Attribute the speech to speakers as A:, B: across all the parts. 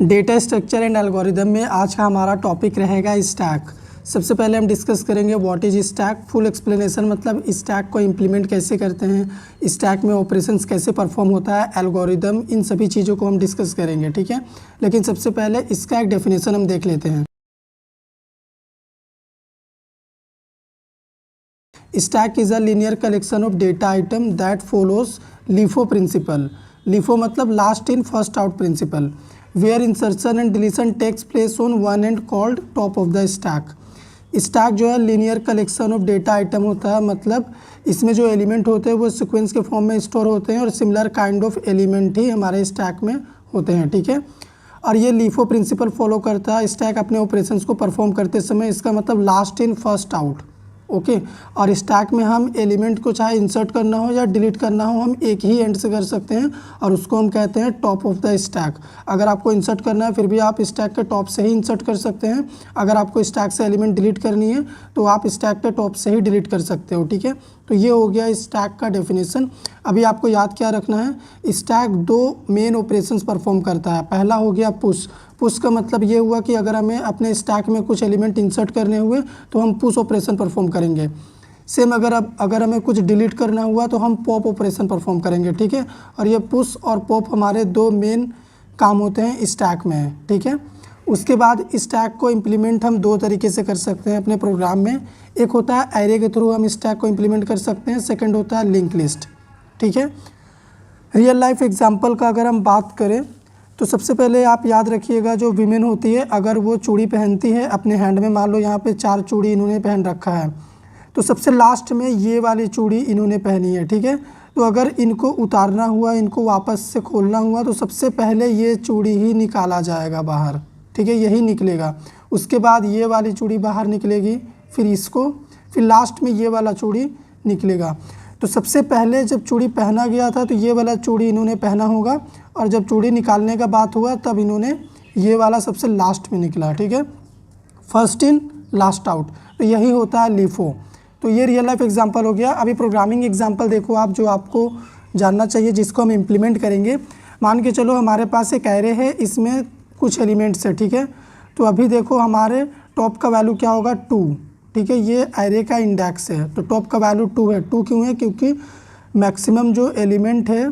A: Data structure and algorithm में आज का हमारा टॉपिक रहेगा स्टैक। सबसे पहले हम डिस्कस करेंगे what is stack. Full explanation मतलब स्टैक को इम्प्लीमेंट कैसे करते हैं, स्टैक में ऑपरेशंस कैसे परफॉर्म होता है, एल्गोरिदम, इन सभी चीज़ों को हम डिस्कस करेंगे, ठीक है। लेकिन सबसे पहले इसका एक डेफिनेशन हम देख लेते हैं। Stack is a linear collection of data item that follows LIFO principle. LIFO मतलब last in first out principle, where insertion and deletion takes place on one end called top of the stack. Stack जो है linear collection of data item होता है, मतलब इसमें जो element होते हैं वो सीक्वेंस के फॉर्म में स्टोर होते हैं और सिमिलर काइंड ऑफ एलिमेंट ही हमारे स्टैक में होते हैं, ठीक है। और ये LIFO प्रिंसिपल फॉलो करता है स्टैक अपने ऑपरेशंस को परफॉर्म करते समय। इसका मतलब last in first out, okay. और स्टैक में हम एलिमेंट को चाहे इंसर्ट करना हो या डिलीट करना हो, हम एक ही एंड से कर सकते हैं और उसको हम कहते हैं टॉप ऑफ द स्टैक। अगर आपको इंसर्ट करना है फिर भी आप स्टैक के टॉप से ही इंसर्ट कर सकते हैं। अगर आपको स्टैक से एलिमेंट डिलीट करनी है तो आप स्टैक के टॉप से ही डिलीट कर सकते हो, ठीक है। तो ये हो गया स्टैक का डेफिनेशन। अभी आपको याद क्या रखना है, स्टैक दो मेन ऑपरेशंस परफॉर्म करता है। पहला हो गया पुश। पुश का मतलब ये हुआ कि अगर हमें अपने स्टैक में कुछ एलिमेंट इंसर्ट करने हुए तो हम पुश ऑपरेशन परफॉर्म करेंगे। सेम अगर हमें कुछ डिलीट करना हुआ तो हम पॉप ऑपरेशन परफॉर्म करेंगे, ठीक है। और ये पुश और पॉप हमारे दो मेन काम होते हैं स्टैक में, ठीक है। उसके बाद स्टैक को इम्प्लीमेंट हम दो तरीके से कर सकते हैं अपने प्रोग्राम में। एक होता है एरे के थ्रू हम स्टैक को इम्प्लीमेंट कर सकते हैं, सेकंड होता है लिंक लिस्ट, ठीक है। रियल लाइफ एग्जांपल का अगर हम बात करें तो सबसे पहले आप याद रखिएगा, जो वीमेन होती है अगर वो चूड़ी पहनती है अपने हैंड में, मान लो यहाँ पे 4 चूड़ी इन्होंने पहन रखा है, तो सबसे लास्ट में ये वाली चूड़ी इन्होंने पहनी है, ठीक है। तो अगर इनको उतारना हुआ, इनको वापस से खोलना हुआ तो सबसे पहले ये चूड़ी ही निकाला जाएगा बाहर, ठीक है, यही निकलेगा। उसके बाद ये वाली चूड़ी बाहर निकलेगी, फिर इसको, फिर लास्ट में ये वाला चूड़ी निकलेगा। तो सबसे पहले जब चूड़ी पहना गया था तो ये वाला चूड़ी इन्होंने पहना होगा, और जब चूड़ी निकालने का बात हुआ तब इन्होंने ये वाला सबसे लास्ट में निकला, ठीक है। फर्स्ट इन लास्ट आउट, तो यही होता है LIFO। तो ये रियल लाइफ एग्जांपल हो गया। अभी प्रोग्रामिंग एग्जांपल देखो आप, जो आपको जानना चाहिए, जिसको हम इम्प्लीमेंट करेंगे। मान के चलो हमारे पास एक एरे है, इसमें कुछ एलिमेंट्स है, ठीक है। तो अभी देखो हमारे टॉप का वैल्यू क्या होगा, 2, ठीक है। ये एरे का इंडेक्स है तो टॉप का वैल्यू 2 है। 2 क्यों है, क्योंकि मैक्सिमम जो एलिमेंट है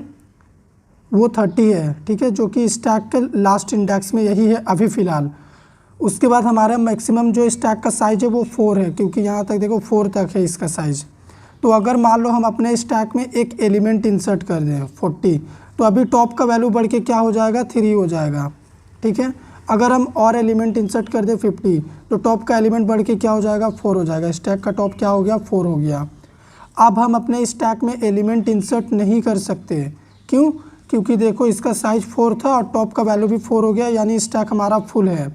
A: वो 30 है, ठीक है, जो कि स्टैक के लास्ट इंडेक्स में यही है अभी फ़िलहाल। उसके बाद हमारा मैक्सिमम जो स्टैक का साइज़ है वो 4 है, क्योंकि यहाँ तक देखो 4 तक है इसका साइज़। तो अगर मान लो हम अपने स्टैक में एक एलिमेंट इंसर्ट कर दें 40, तो अभी टॉप का वैल्यू बढ़ के क्या हो जाएगा, 3 हो जाएगा, ठीक है। अगर हम और एलिमेंट इंसर्ट कर दें 50, तो टॉप का एलिमेंट बढ़ के क्या हो जाएगा, 4 हो जाएगा। स्टैक का टॉप क्या हो गया, 4 हो गया। अब हम अपने स्टैक में एलिमेंट इंसर्ट नहीं कर सकते, क्यों, क्योंकि देखो इसका साइज़ 4 था और टॉप का वैल्यू भी 4 हो गया, यानी स्टैक हमारा फुल है।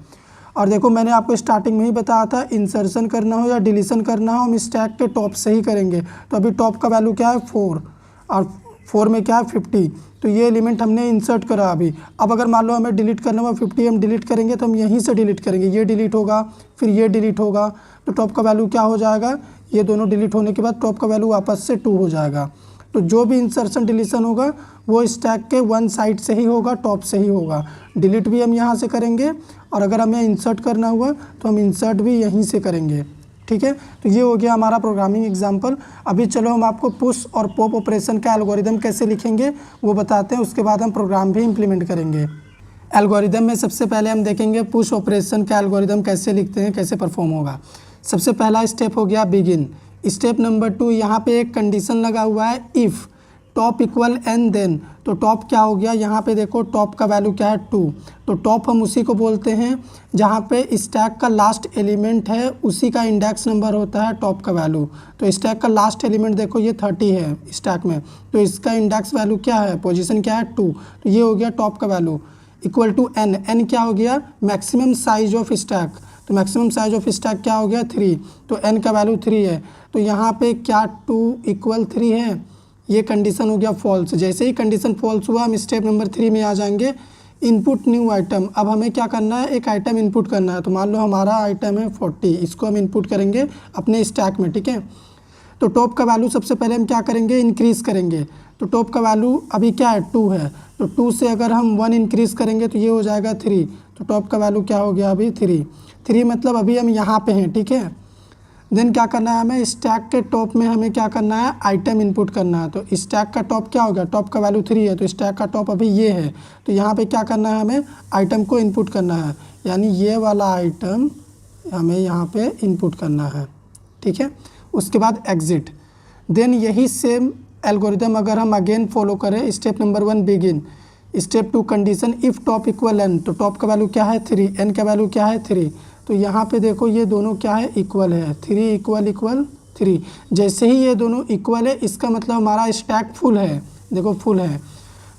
A: और देखो मैंने आपको स्टार्टिंग में ही बताया था, इंसर्शन करना हो या डिलीशन करना हो हम स्टैक के टॉप से ही करेंगे। तो अभी टॉप का वैल्यू क्या है, 4, और 4 में क्या है, 50। तो ये एलिमेंट हमने इंसर्ट करा अभी। अब अगर मान लो हमें डिलीट करना हुआ 50 हम डिलीट करेंगे तो हम यहीं से डिलीट करेंगे, ये डिलीट होगा फिर ये डिलीट होगा, तो टॉप का वैल्यू क्या हो जाएगा, ये दोनों डिलीट होने के बाद टॉप का वैल्यू वापस से 2 हो जाएगा। तो जो भी इंसर्शन डिलीशन होगा वो स्टैक के वन साइड से ही होगा, टॉप से ही होगा। डिलीट भी हम यहाँ से करेंगे और अगर हमें इंसर्ट करना हुआ तो हम इंसर्ट भी यहीं से करेंगे, ठीक है। तो ये हो गया हमारा प्रोग्रामिंग एग्जांपल। अभी चलो हम आपको पुश और पॉप ऑपरेशन का एल्गोरिदम कैसे लिखेंगे वो बताते हैं, उसके बाद हम प्रोग्राम भी इम्प्लीमेंट करेंगे। एल्गोरिदम में सबसे पहले हम देखेंगे पुश ऑपरेशन का एल्गोरिदम कैसे लिखते हैं, कैसे परफॉर्म होगा। सबसे पहला स्टेप हो गया बिगिन। स्टेप नंबर 2, यहाँ पे एक कंडीशन लगा हुआ है, if top equal N then. तो टॉप क्या हो गया, यहाँ पे देखो टॉप का वैल्यू क्या है, 2। तो टॉप हम उसी को बोलते हैं जहाँ पे स्टैक का लास्ट एलिमेंट है, उसी का इंडेक्स नंबर होता है टॉप का वैल्यू। तो स्टैक का लास्ट एलिमेंट देखो ये 30 है स्टैक में, तो इसका इंडेक्स वैल्यू क्या है, पोजीशन क्या है, 2। तो ये हो गया टॉप का value. Equal to N, N क्या हो गया, मैक्सिमम साइज ऑफ स्टैक। तो मैक्सिमम साइज ऑफ स्टैक क्या हो गया, 3। तो एन का वैल्यू 3 है। तो यहाँ पे क्या 2 इक्वल 3 है, ये कंडीशन हो गया फॉल्स। जैसे ही कंडीशन फॉल्स हुआ हम स्टेप नंबर 3 में आ जाएंगे, इनपुट न्यू आइटम। अब हमें क्या करना है, एक आइटम इनपुट करना है। तो मान लो हमारा आइटम है 40, इसको हम इनपुट करेंगे अपने स्टैक में, ठीक है। तो टॉप का वैल्यू सबसे पहले हम क्या करेंगे, इंक्रीज़ करेंगे। तो टॉप का वैल्यू अभी क्या है, 2 है। तो 2 से अगर हम 1 इंक्रीज़ करेंगे तो ये हो जाएगा 3। तो टॉप का वैल्यू क्या हो गया अभी 3 मतलब अभी हम यहाँ पे हैं, ठीक है। देन क्या करना है हमें, स्टैक के टॉप में हमें क्या करना है, आइटम इनपुट करना है। तो स्टैक का टॉप क्या हो गया, टॉप का वैल्यू 3 है, तो स्टैक का टॉप अभी ये है। तो यहाँ पे क्या करना है, हमें आइटम को इनपुट करना है, यानी ये वाला आइटम हमें यहाँ पे इनपुट करना है, ठीक है। उसके बाद एग्जिट। देन यही सेम एल्गोरिदम अगर हम अगेन फॉलो करें, step number 1 begin, step 2 condition if top equal N, तो टॉप का वैल्यू क्या है 3, एन का वैल्यू क्या है 3। तो यहाँ पे देखो ये दोनों क्या है, इक्वल है, 3 इक्वल 3। जैसे ही ये दोनों इक्वल है इसका मतलब हमारा स्टैक फुल है, देखो फुल है।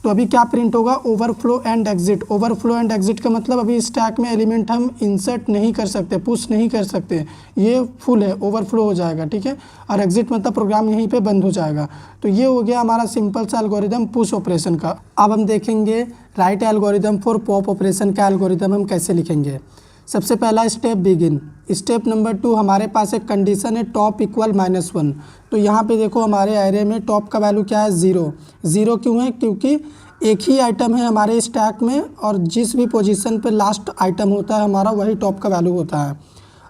A: तो अभी क्या प्रिंट होगा, overflow and exit. Overflow and exit का मतलब अभी स्टैक में एलिमेंट हम इंसर्ट नहीं कर सकते, पुश नहीं कर सकते, ये फुल है, ओवरफ्लो हो जाएगा, ठीक है। और एग्जिट मतलब प्रोग्राम यहीं पे बंद हो जाएगा। तो ये हो गया हमारा सिंपल सा एल्गोरिदम पुश ऑपरेशन का। अब हम देखेंगे right algorithm for pop operation का एल्गोरिदम हम कैसे लिखेंगे। सबसे पहला स्टेप बिगिन। स्टेप नंबर 2 हमारे पास एक कंडीशन है टॉप इक्वल -1। तो यहाँ पे देखो हमारे एरे में टॉप का वैल्यू क्या है 0 क्यों है, क्योंकि एक ही आइटम है हमारे स्टैक में और जिस भी पोजीशन पे लास्ट आइटम होता है हमारा वही टॉप का वैल्यू होता है।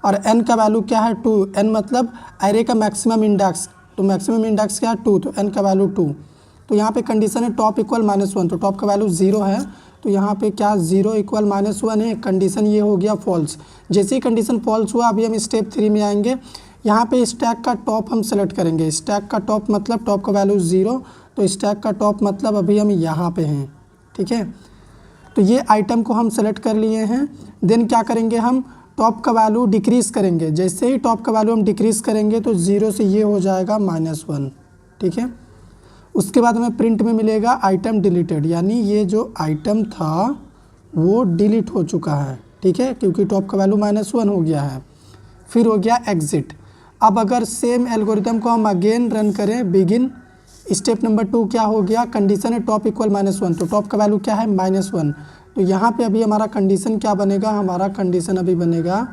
A: और n का वैल्यू क्या है 2, n मतलब एरे का मैक्सिमम इंडेक्स, तो मैक्सिमम इंडेक्स क्या है 2, तो n का वैल्यू 2। तो यहाँ पे कंडीशन है टॉप इक्वल -1, तो टॉप का वैल्यू 0 है, तो यहाँ पे क्या 0 इक्वल -1 है, कंडीशन ये हो गया फॉल्स। जैसे ही कंडीशन फॉल्स हुआ अभी हम स्टेप 3 में आएंगे। यहाँ पे स्टैक का टॉप हम सेलेक्ट करेंगे, स्टैक का टॉप मतलब टॉप का वैल्यू 0, तो स्टैक का टॉप मतलब अभी हम यहाँ पे हैं, ठीक है। तो ये आइटम को हम सेलेक्ट कर लिए हैं। देन क्या करेंगे, हम टॉप का वैल्यू डिक्रीज़ करेंगे। जैसे ही टॉप का वैल्यू हम डिक्रीज़ करेंगे तो 0 से ये हो जाएगा -1, ठीक है। उसके बाद हमें प्रिंट में मिलेगा आइटम डिलीटेड, यानी ये जो आइटम था वो डिलीट हो चुका है, ठीक है, क्योंकि टॉप का वैल्यू -1 हो गया है। फिर हो गया एग्जिट। अब अगर सेम एल्गोरिदम को हम अगेन रन करें, बिगिन, स्टेप नंबर 2 क्या हो गया, कंडीशन है टॉप इक्वल -1, तो टॉप का वैल्यू क्या है -1। तो यहाँ पे अभी हमारा कंडीशन क्या बनेगा, हमारा कंडीशन अभी बनेगा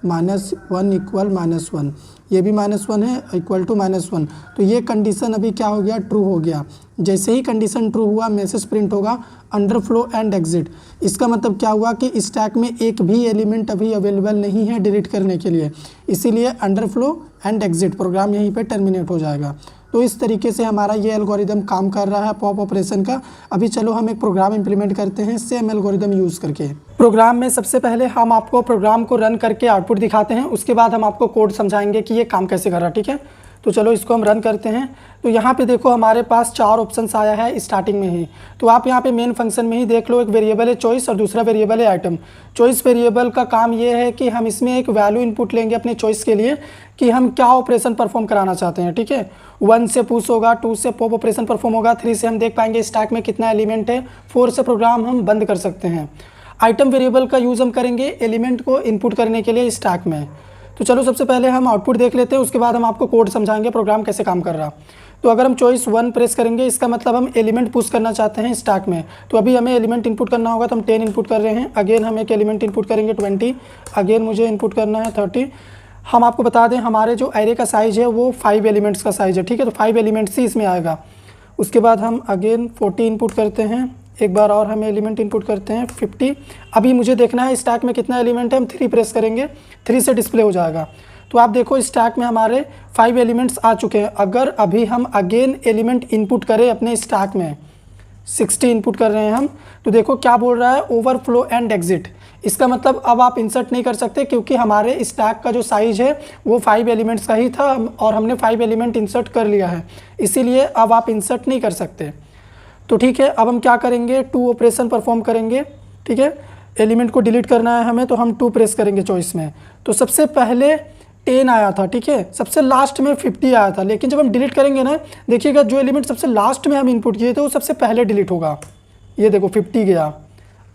A: -1 इक्वल -1, ये भी -1 है, इक्वल टू -1। तो ये कंडीशन अभी क्या हो गया, ट्रू हो गया। जैसे ही कंडीशन ट्रू हुआ मैसेज प्रिंट होगा अंडरफ्लो एंड एग्जिट। इसका मतलब क्या हुआ कि स्टैक में एक भी एलिमेंट अभी अवेलेबल नहीं है डिलीट करने के लिए, इसीलिए अंडरफ्लो एंड एग्जिट प्रोग्राम यहीं पे टर्मिनेट हो जाएगा। तो इस तरीके से हमारा ये एल्गोरिदम काम कर रहा है पॉप ऑपरेशन का। अभी चलो हम एक प्रोग्राम इंप्लीमेंट करते हैं सेम एल्गोरिदम यूज़ करके। प्रोग्राम में सबसे पहले हम आपको प्रोग्राम को रन करके आउटपुट दिखाते हैं, उसके बाद हम आपको कोड समझाएंगे कि ये काम कैसे कर रहा है, ठीक है। तो चलो इसको हम रन करते हैं। तो यहाँ पे देखो हमारे पास 4 ऑप्शंस आया है स्टार्टिंग में ही। तो आप यहाँ पे मेन फंक्शन में ही देख लो, एक वेरिएबल है चॉइस और दूसरा वेरिएबल है आइटम। चॉइस वेरिएबल का काम ये है कि हम इसमें एक वैल्यू इनपुट लेंगे अपने चॉइस के लिए कि हम क्या ऑपरेशन परफॉर्म कराना चाहते हैं, ठीक है। 1 से पुश होगा, 2 से पॉप ऑपरेशन परफॉर्म होगा, 3 से हम देख पाएंगे स्टैक में कितना एलिमेंट है, 4 से प्रोग्राम हम बंद कर सकते हैं। आइटम वेरिएबल का यूज़ हम करेंगे एलिमेंट को इनपुट करने के लिए स्टैक में। तो चलो सबसे पहले हम आउटपुट देख लेते हैं, उसके बाद हम आपको कोड समझाएंगे प्रोग्राम कैसे काम कर रहा। तो अगर हम चॉइस 1 प्रेस करेंगे इसका मतलब हम एलिमेंट पुश करना चाहते हैं स्टैक में। तो अभी हमें एलिमेंट इनपुट करना होगा, तो हम 10 इनपुट कर रहे हैं। अगेन हम एक एलिमेंट इनपुट करेंगे 20, अगेन मुझे इनपुट करना है 30। हम आपको बता दें हमारे जो एरे का साइज़ है वो 5 एलिमेंट्स का साइज़ है, ठीक है। तो 5 एलिमेंट्स ही इसमें आएगा। उसके बाद हम अगेन 40 इनपुट करते हैं, एक बार और हमें एलिमेंट इनपुट करते हैं 50। अभी मुझे देखना है स्टैक में कितना एलिमेंट है, हम 3 प्रेस करेंगे, 3 से डिस्प्ले हो जाएगा। तो आप देखो स्टैक में हमारे 5 एलिमेंट्स आ चुके हैं। अगर अभी हम अगेन एलिमेंट इनपुट करें अपने स्टैक में, 60 इनपुट कर रहे हैं हम, तो देखो क्या बोल रहा है, ओवरफ्लो एंड एग्जिट। इसका मतलब अब आप इंसर्ट नहीं कर सकते क्योंकि हमारे स्टैक का जो साइज़ है वो 5 एलिमेंट्स का ही था और हमने 5 एलिमेंट इंसर्ट कर लिया है, इसीलिए अब आप इंसर्ट नहीं कर सकते। तो ठीक है, अब हम क्या करेंगे, 2 ऑपरेशन परफॉर्म करेंगे, ठीक है। एलिमेंट को डिलीट करना है हमें, तो हम 2 प्रेस करेंगे चॉइस में। तो सबसे पहले 10 आया था, ठीक है, सबसे लास्ट में 50 आया था। लेकिन जब हम डिलीट करेंगे ना, देखिएगा जो एलिमेंट सबसे लास्ट में हम इनपुट किए थे वो सबसे पहले डिलीट होगा। ये देखो 50 गया।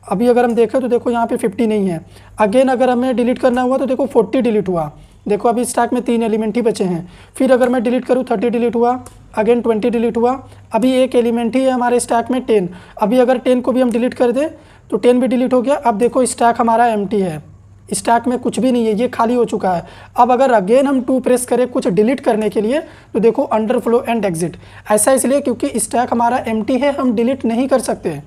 A: अभी अगर हम देखें तो देखो यहाँ पे 50 नहीं है। अगेन अगर हमें डिलीट करना हुआ तो देखो 40 डिलीट हुआ। देखो अभी स्टैक में 3 एलिमेंट ही बचे हैं। फिर अगर मैं डिलीट करूँ 30 डिलीट हुआ, अगेन 20 डिलीट हुआ। अभी एक एलिमेंट ही है हमारे स्टैक में 10। अभी अगर 10 को भी हम डिलीट कर दें तो 10 भी डिलीट हो गया। अब देखो स्टैक हमारा एम्प्टी है, स्टैक में कुछ भी नहीं है, ये खाली हो चुका है। अब अगर अगेन हम 2 प्रेस करें कुछ डिलीट करने के लिए तो देखो अंडरफ्लो एंड एग्जिट। ऐसा इसलिए क्योंकि स्टैक हमारा एम्प्टी है, हम डिलीट नहीं कर सकते।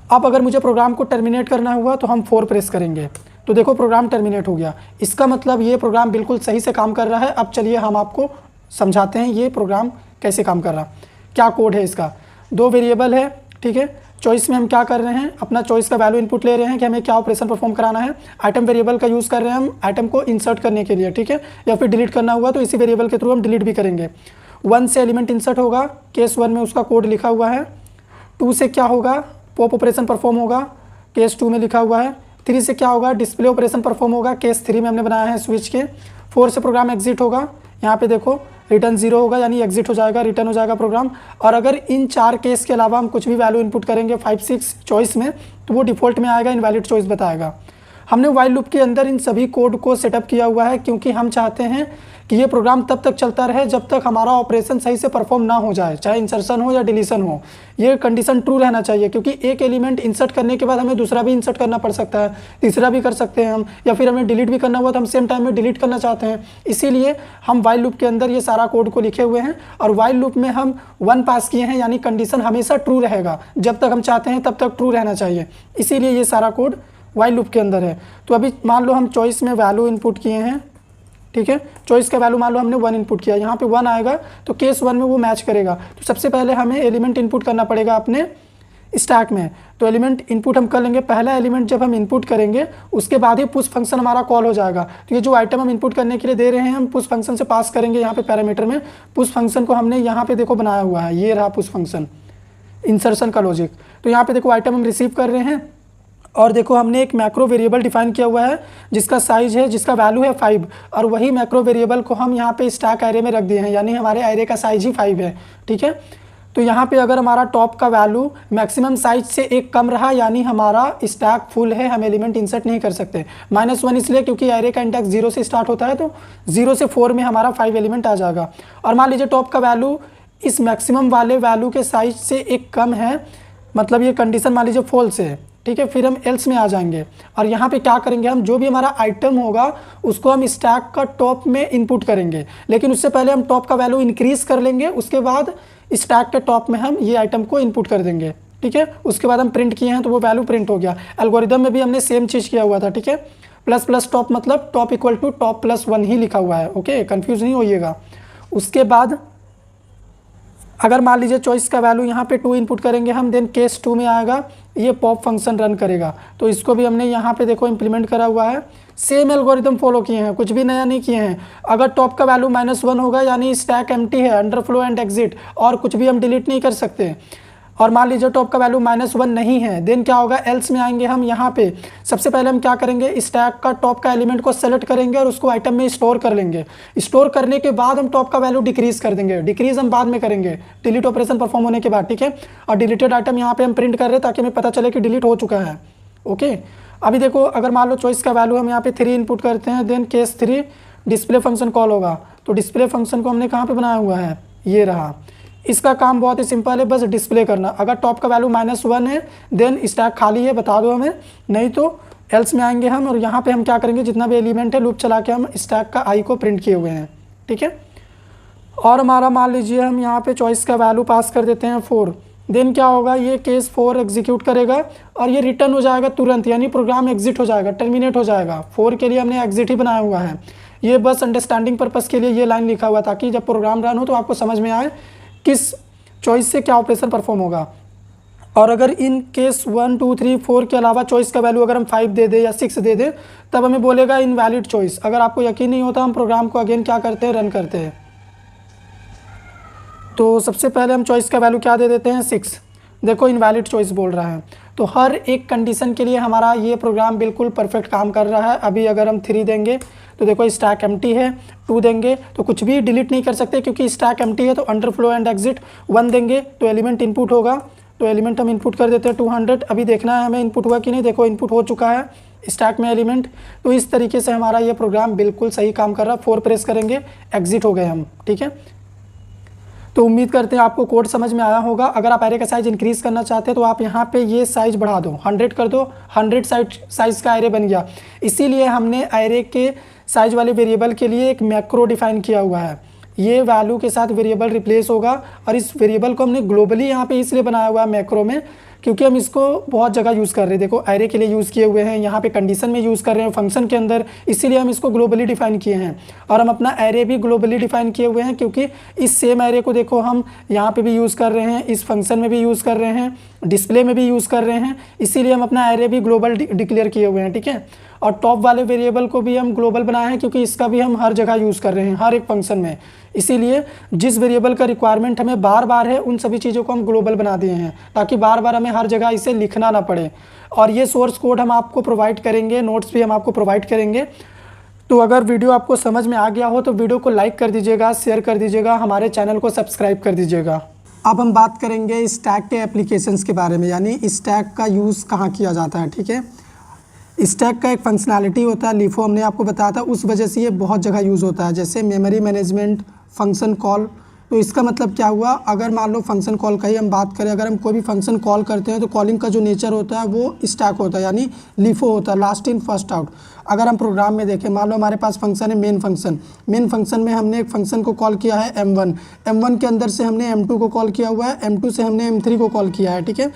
A: अब अगर मुझे प्रोग्राम को टर्मिनेट करना हुआ तो हम 4 प्रेस करेंगे, तो देखो प्रोग्राम टर्मिनेट हो गया। इसका मतलब ये प्रोग्राम बिल्कुल सही से काम कर रहा है। अब चलिए हम आपको समझाते हैं ये प्रोग्राम कैसे काम कर रहा, क्या कोड है इसका। 2 वेरिएबल है, ठीक है। चॉइस में हम क्या कर रहे हैं, अपना चॉइस का वैल्यू इनपुट ले रहे हैं कि हमें क्या ऑपरेशन परफॉर्म कराना है। आइटम वेरिएबल का यूज़ कर रहे हैं हम आइटम को इंसर्ट करने के लिए, ठीक है, या फिर डिलीट करना हुआ तो इसी वेरिएबल के थ्रू हम डिलीट भी करेंगे। 1 से एलिमेंट इंसर्ट होगा, केस 1 में उसका कोड लिखा हुआ है। 2 से क्या होगा, पॉप ऑपरेशन परफॉर्म होगा, केस 2 में लिखा हुआ है। 3 से क्या होगा, डिस्प्ले ऑपरेशन परफॉर्म होगा, केस 3 में हमने बनाया है स्विच के। 4 से प्रोग्राम एग्जिट होगा, यहाँ पे देखो रिटर्न 0 होगा, यानी एग्जिट हो जाएगा, रिटर्न हो जाएगा प्रोग्राम। और अगर इन 4 केस के अलावा हम कुछ भी वैल्यू इनपुट करेंगे 5, 6 चॉइस में, तो वो डिफ़ॉल्ट में आएगा, इनवैलिड चॉइस बताएगा। हमने वाइल लूप के अंदर इन सभी कोड को सेटअप किया हुआ है क्योंकि हम चाहते हैं कि ये प्रोग्राम तब तक चलता रहे जब तक हमारा ऑपरेशन सही से परफॉर्म ना हो जाए, चाहे इंसर्शन हो या डिलीशन हो। ये कंडीशन ट्रू रहना चाहिए क्योंकि एक एलिमेंट इंसर्ट करने के बाद हमें दूसरा भी इंसर्ट करना पड़ सकता है, तीसरा भी कर सकते हैं हम, या फिर हमें डिलीट भी करना हुआ तो हम सेम टाइम में डिलीट करना चाहते हैं। इसीलिए हम वाइल लूप के अंदर ये सारा कोड को लिखे हुए हैं और वाइल लूप में हम 1 पास किए हैं, यानी कंडीशन हमेशा ट्रू रहेगा, जब तक हम चाहते हैं तब तक ट्रू रहना चाहिए। इसीलिए ये सारा कोड वाइल लूप के अंदर है। तो अभी मान लो हम चॉइस में वैल्यू इनपुट किए हैं, ठीक है, चॉइस का वैल्यू मान लो हमने 1 इनपुट किया, यहाँ पे 1 आएगा तो केस 1 में वो मैच करेगा। तो सबसे पहले हमें एलिमेंट इनपुट करना पड़ेगा अपने स्टैक में। तो एलिमेंट इनपुट हम कर लेंगे। पहला एलिमेंट जब हम इनपुट करेंगे उसके बाद ही पुश फंक्शन हमारा कॉल हो जाएगा। तो ये जो आइटम हम इनपुट करने के लिए दे रहे हैं हम पुश फंक्शन से पास करेंगे। यहाँ पे पैरामीटर में पुश फंक्शन को हमने यहाँ पे देखो बनाया हुआ है, ये रहा पुश फंक्शन, इंसर्शन का लॉजिक। तो यहाँ पे देखो आइटम हम रिसीव कर रहे हैं और देखो हमने एक मैक्रो वेरिएबल डिफाइन किया हुआ है जिसका साइज है, जिसका वैल्यू है 5, और वही मैक्रो वेरिएबल को हम यहाँ पे स्टैक एरे में रख दिए हैं, यानी हमारे एरे का साइज ही 5 है, ठीक है। तो यहाँ पे अगर हमारा टॉप का वैल्यू मैक्सिमम साइज से 1 कम रहा यानी हमारा स्टैक फुल है, हम एलिमेंट इंसर्ट नहीं कर सकते। -1 इसलिए क्योंकि एरे का इंडेक्स 0 से स्टार्ट होता है, तो 0 से 4 में हमारा 5 एलिमेंट आ जाएगा। और मान लीजिए टॉप का वैल्यू इस मैक्सिमम वाले वैल्यू के साइज से 1 कम है, मतलब ये कंडीशन मान लीजिए फॉल्स है, ठीक है। फिर हम एल्स में आ जाएंगे और यहाँ पे क्या करेंगे, हम जो भी हमारा आइटम होगा उसको हम स्टैक का टॉप में इनपुट करेंगे, लेकिन उससे पहले हम टॉप का वैल्यू इंक्रीज कर लेंगे, उसके बाद स्टैक के टॉप में हम ये आइटम को इनपुट कर देंगे, ठीक है। उसके बाद हम प्रिंट किए हैं तो वो वैल्यू प्रिंट हो गया। एल्गोरिदम में भी हमने सेम चीज़ किया हुआ था, ठीक है। प्लस प्लस टॉप मतलब top equal to top plus 1 ही लिखा हुआ है, ओके, कन्फ्यूज नहीं होइएगा। उसके बाद अगर मान लीजिए चॉइस का वैल्यू यहाँ पे 2 इनपुट करेंगे हम, देन केस 2 में आएगा, ये पॉप फंक्शन रन करेगा। तो इसको भी हमने यहाँ पे देखो इम्प्लीमेंट करा हुआ है, सेम एल्गोरिदम फॉलो किए हैं, कुछ भी नया नहीं किए हैं। अगर टॉप का वैल्यू -1 होगा यानी स्टैक एम्प्टी है, अंडरफ्लो एंड एग्जिट, और कुछ भी हम डिलीट नहीं कर सकते। और मान लीजिए टॉप का वैल्यू -1 नहीं है, देन क्या होगा, एल्स में आएंगे हम। यहाँ पे सबसे पहले हम क्या करेंगे, स्टैक का टॉप का एलिमेंट को सेलेक्ट करेंगे और उसको आइटम में स्टोर कर लेंगे। स्टोर करने के बाद हम टॉप का वैल्यू डिक्रीज कर देंगे, डिक्रीज हम बाद में करेंगे डिलीट ऑपरेशन परफॉर्म होने के बाद, ठीक है। और डिलीटेड आइटम यहाँ पे हम प्रिंट कर रहे हैं ताकि हमें पता चले कि डिलीट हो चुका है, ओके। अभी देखो अगर मान लो चॉइस का वैल्यू हम यहाँ पे 3 इनपुट करते हैं, then case 3 display function call होगा। तो डिस्प्ले फंक्शन को हमने कहाँ पे बनाया हुआ है, ये रहा। इसका काम बहुत ही सिंपल है, बस डिस्प्ले करना। अगर टॉप का वैल्यू -1 है देन स्टैक खाली है, बता दो हमें, नहीं तो एल्स में आएंगे हम और यहाँ पे हम क्या करेंगे, जितना भी एलिमेंट है लूप चला के हम स्टैक का आई को प्रिंट किए हुए हैं, ठीक है। और हमारा मान लीजिए हम यहाँ पे चॉइस का वैल्यू पास कर देते हैं 4, देन क्या होगा, ये केस 4 एग्जीक्यूट करेगा और ये रिटर्न हो जाएगा तुरंत, यानी प्रोग्राम एग्जिट हो जाएगा, टर्मिनेट हो जाएगा। 4 के लिए हमने एग्जिट ही बनाया हुआ है, ये बस अंडरस्टैंडिंग पर्पज़ के लिए ये लाइन लिखा हुआ ताकि जब प्रोग्राम रन हो तो आपको समझ में आए किस चॉइस से क्या ऑपरेशन परफॉर्म होगा। और अगर इन केस 1, 2, 3, 4 के अलावा चॉइस का वैल्यू अगर हम 5 दे दें या 6 दे दें तब हमें बोलेगा इनवैलिड चॉइस। अगर आपको यकीन नहीं होता हम प्रोग्राम को अगेन क्या करते हैं, रन करते हैं। तो सबसे पहले हम चॉइस का वैल्यू क्या दे देते हैं, 6। देखो इनवैलिड चॉइस बोल रहा है। तो हर एक कंडीशन के लिए हमारा ये प्रोग्राम बिल्कुल परफेक्ट काम कर रहा है। अभी अगर हम 3 देंगे तो देखो स्टैक एम्प्टी है, 2 देंगे तो कुछ भी डिलीट नहीं कर सकते क्योंकि स्टैक एम्प्टी है, तो अंडरफ्लो एंड एग्जिट। 1 देंगे तो एलिमेंट इनपुट होगा, तो एलिमेंट हम इनपुट कर देते हैं 200। अभी देखना है हमें इनपुट हुआ कि नहीं, देखो इनपुट हो चुका है स्टैक में एलिमेंट। तो इस तरीके से हमारा ये प्रोग्राम बिल्कुल सही काम कर रहा है। 4 प्रेस करेंगे, एग्जिट हो गए हम, ठीक है। तो उम्मीद करते हैं आपको कोड समझ में आया होगा। अगर आप एरे का साइज इंक्रीज़ करना चाहते हैं तो आप यहाँ पे ये साइज बढ़ा दो, 100 कर दो, 100 साइज का एरे बन गया। इसीलिए हमने एरे के साइज वाले वेरिएबल के लिए एक मैक्रो डिफाइन किया हुआ है। ये वैल्यू के साथ वेरिएबल रिप्लेस होगा और इस वेरिएबल को हमने ग्लोबली यहाँ पे इसलिए बनाया हुआ है मैक्रो में क्योंकि हम इसको बहुत जगह यूज़ कर रहे हैं। देखो एरे के लिए यूज़ किए हुए हैं, यहाँ पे कंडीशन में यूज़ कर रहे हैं फंक्शन के अंदर, इसीलिए हम इसको ग्लोबली डिफाइन किए हैं। और हम अपना एरे भी ग्लोबली डिफाइन किए हुए हैं, क्योंकि इस सेम एरे को देखो हम यहाँ पे भी यूज़ कर रहे हैं, इस फंक्शन में भी यूज़ कर रहे हैं, डिस्प्ले में भी यूज़ कर रहे हैं, इसीलिए हम अपना एरे भी ग्लोबल डिक्लेयर किए हुए हैं। ठीक है, और टॉप वाले वेरिएबल को भी हम ग्लोबल बनाए हैं, क्योंकि इसका भी हम हर जगह यूज़ कर रहे हैं, हर एक फंक्शन में। इसीलिए जिस वेरिएबल का रिक्वायरमेंट हमें बार बार है, उन सभी चीज़ों को हम ग्लोबल बना दिए हैं, ताकि बार बार हमें हर जगह इसे लिखना ना पड़े। और ये सोर्स कोड हम आपको प्रोवाइड करेंगे, नोट्स भी हम आपको प्रोवाइड करेंगे। तो अगर वीडियो आपको समझ में आ गया हो तो वीडियो को लाइक कर दीजिएगा, शेयर कर दीजिएगा, हमारे चैनल को सब्सक्राइब कर दीजिएगा। अब हम बात करेंगे स्टैक के एप्लीकेशंस के बारे में, यानी स्टैक का यूज़ कहाँ किया जाता है। ठीक है, स्टैक का एक फंक्शनैलिटी होता है लिफो, हमने आपको बताया था, उस वजह से ये बहुत जगह यूज़ होता है, जैसे मेमोरी मैनेजमेंट, फंक्शन कॉल। तो इसका मतलब क्या हुआ, अगर मान लो फंक्शन कॉल का ही हम बात करें, अगर हम कोई भी फंक्शन कॉल करते हैं तो कॉलिंग का जो नेचर होता है वो स्टैक होता है, यानी लिफो होता है, लास्ट इन फर्स्ट आउट। अगर हम प्रोग्राम में देखें, मान लो हमारे पास फंक्शन है मेन फंक्शन में हमने एक फंक्शन को कॉल किया है m1 के अंदर से हमने m2 को कॉल किया हुआ है, m2 से हमने m3 को कॉल किया है। ठीक है,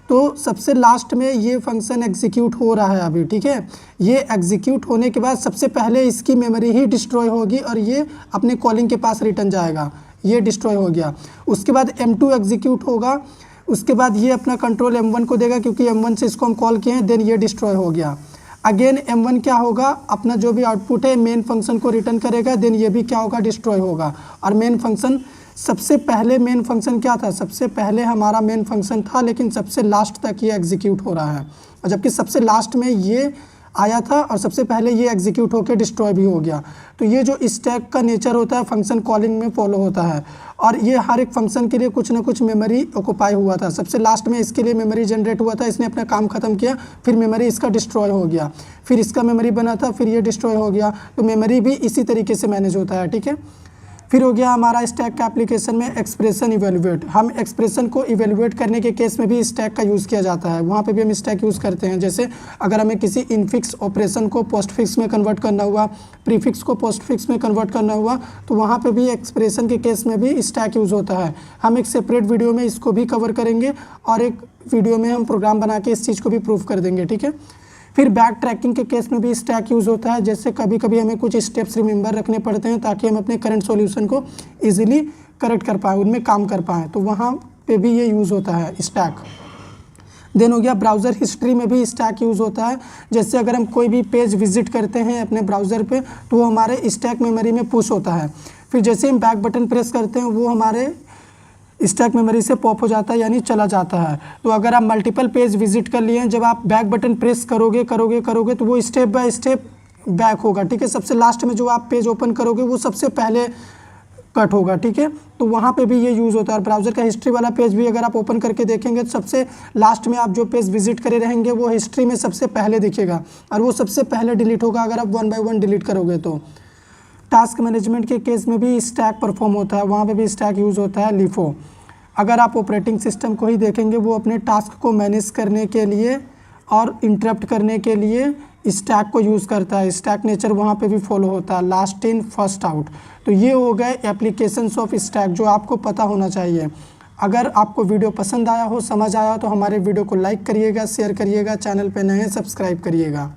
A: तो सबसे लास्ट में ये फंक्शन एग्जीक्यूट हो रहा है अभी। ठीक है, ये एग्जीक्यूट होने के बाद सबसे पहले इसकी मेमोरी ही डिस्ट्रॉय होगी और ये अपने कॉलिंग के पास रिटर्न जाएगा, ये डिस्ट्रॉय हो गया। उसके बाद m2 एग्जीक्यूट होगा, उसके बाद ये अपना कंट्रोल m1 को देगा, क्योंकि m1 से इसको हम कॉल किए हैं, देन ये डिस्ट्रॉय हो गया। अगेन m1 क्या होगा, अपना जो भी आउटपुट है मेन फंक्शन को रिटर्न करेगा, देन ये भी क्या होगा, डिस्ट्रॉय होगा। और मेन फंक्शन सबसे पहले मेन फंक्शन क्या था, सबसे पहले हमारा मेन फंक्शन था, लेकिन सबसे लास्ट तक ये एग्जीक्यूट हो रहा है, और जबकि सबसे लास्ट में ये आया था और सबसे पहले ये एग्जीक्यूट होकर डिस्ट्रॉय भी हो गया। तो ये जो स्टैक का नेचर होता है फंक्शन कॉलिंग में फॉलो होता है, और ये हर एक फंक्शन के लिए कुछ ना कुछ मेमोरी ऑक्यूपाई हुआ था। सबसे लास्ट में इसके लिए मेमोरी जनरेट हुआ था, इसने अपना काम खत्म किया, फिर मेमोरी इसका डिस्ट्रॉय हो गया, फिर इसका मेमोरी बना था, फिर ये डिस्ट्रॉय हो गया। तो मेमोरी भी इसी तरीके से मैनेज होता है। ठीक है, फिर हो गया हमारा स्टैक का एप्लीकेशन में एक्सप्रेशन इवेलुएट। हम एक्सप्रेशन को इवेलुएट करने के केस में भी स्टैक का यूज़ किया जाता है, वहाँ पे भी हम स्टैक यूज़ करते हैं। जैसे अगर हमें किसी इनफिक्स ऑपरेशन को पोस्टफिक्स में कन्वर्ट करना हुआ, प्रीफिक्स को पोस्टफिक्स में कन्वर्ट करना हुआ, तो वहाँ पे भी एक्सप्रेशन के केस में भी स्टैक यूज़ होता है। हम एक सेपरेट वीडियो में इसको भी कवर करेंगे, और एक वीडियो में हम प्रोग्राम बना के इस चीज़ को भी प्रूव कर देंगे। ठीक है, फिर बैक ट्रैकिंग के केस में भी स्टैक यूज़ होता है। जैसे कभी कभी हमें कुछ स्टेप्स रिमेंबर रखने पड़ते हैं, ताकि हम अपने करंट सॉल्यूशन को इजीली करेक्ट कर पाएँ, उनमें काम कर पाएँ, तो वहाँ पे भी ये यूज़ होता है स्टैक। देन हो गया ब्राउज़र हिस्ट्री में भी स्टैक यूज़ होता है। जैसे अगर हम कोई भी पेज विजिट करते हैं अपने ब्राउज़र पे, तो वो हमारे स्टैक मेमोरी में पुश होता है। फिर जैसे हम बैक बटन प्रेस करते हैं, वो हमारे स्टैक मेमोरी से पॉप हो जाता है, यानी चला जाता है। तो अगर आप मल्टीपल पेज विजिट कर लिए हैं, जब आप बैक बटन प्रेस करोगे तो वो स्टेप बाय स्टेप बैक होगा। ठीक है, सबसे लास्ट में जो आप पेज ओपन करोगे वो सबसे पहले कट होगा। ठीक है, तो वहाँ पे भी ये यूज़ होता है। और ब्राउज़र का हिस्ट्री वाला पेज भी अगर आप ओपन करके देखेंगे, तो सबसे लास्ट में आप जो पेज विजिट करे रहेंगे वो हिस्ट्री में सबसे पहले दिखेगा, और वो सबसे पहले डिलीट होगा अगर आप 1 बाय 1 डिलीट करोगे तो। टास्क मैनेजमेंट के केस में भी स्टैक परफॉर्म होता है, वहाँ पे भी स्टैक यूज़ होता है लिफो। अगर आप ऑपरेटिंग सिस्टम को ही देखेंगे, वो अपने टास्क को मैनेज करने के लिए और इंटरप्ट करने के लिए स्टैक को यूज़ करता है। स्टैक नेचर वहाँ पे भी फॉलो होता है, लास्ट इन फर्स्ट आउट। तो ये हो गए एप्लीकेशंस ऑफ स्टैक, जो आपको पता होना चाहिए। अगर आपको वीडियो पसंद आया हो, समझ आया हो, तो हमारे वीडियो को लाइक करिएगा, शेयर करिएगा, चैनल पे नए हैं सब्सक्राइब करिएगा।